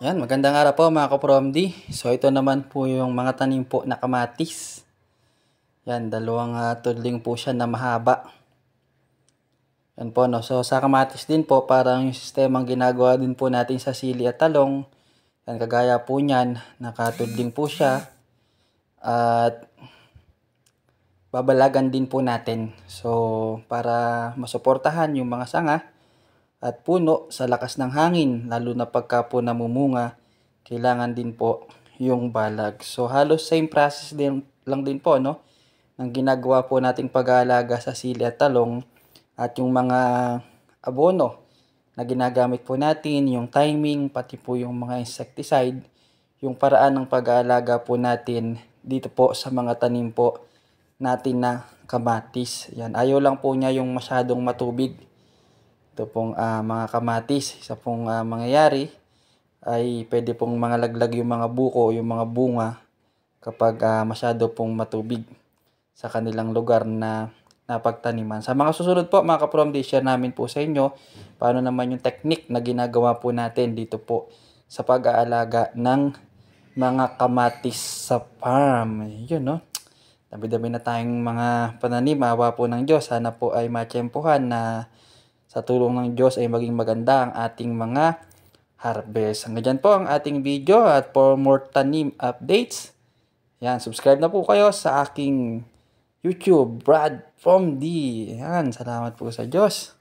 Yan, magandang araw po mga ka-PROMD. So ito naman po yung mga tanim po na kamatis. Yan, dalawang tudling po siya na mahaba. Yan po no. So sa kamatis din po, parang yung sistemang ginagawa din po natin sa sili at talong. Yan, kagaya po niyan, nakatudling po siya. At babalagan din po natin. So para masuportahan yung mga sanga at puno sa lakas ng hangin, lalo na pagka po namumunga, kailangan din po yung balag. So halos same process din lang din po no ng ginagawa po nating pag-aalaga sa sili at talong, at yung mga abono na ginagamit po natin, yung timing, pati po yung mga insecticide, yung paraan ng pag-aalaga po natin dito po sa mga tanim po natin na kamatis. Yan, ayaw lang po niya yung masyadong matubig. Ito pong mga kamatis, isa pong mangyayari ay pwede pong mga laglag yung mga buko, yung mga bunga kapag masyado pong matubig sa kanilang lugar na napagtaniman. Sa mga susunod po mga ka-PROMD, share namin po sa inyo paano naman yung technique na ginagawa po natin dito po sa pag-aalaga ng mga kamatis sa farm. Yun no. Dami-dami na tayong mga pananim, awa po ng Diyos. Sana po ay matsyempohan na sa tulong ng Diyos ay maging maganda ang ating mga harvest. Hanggang dyan po ang ating video, at for more tanim updates, yan, subscribe na po kayo sa aking YouTube, Brad from D. Yan, salamat po sa Diyos.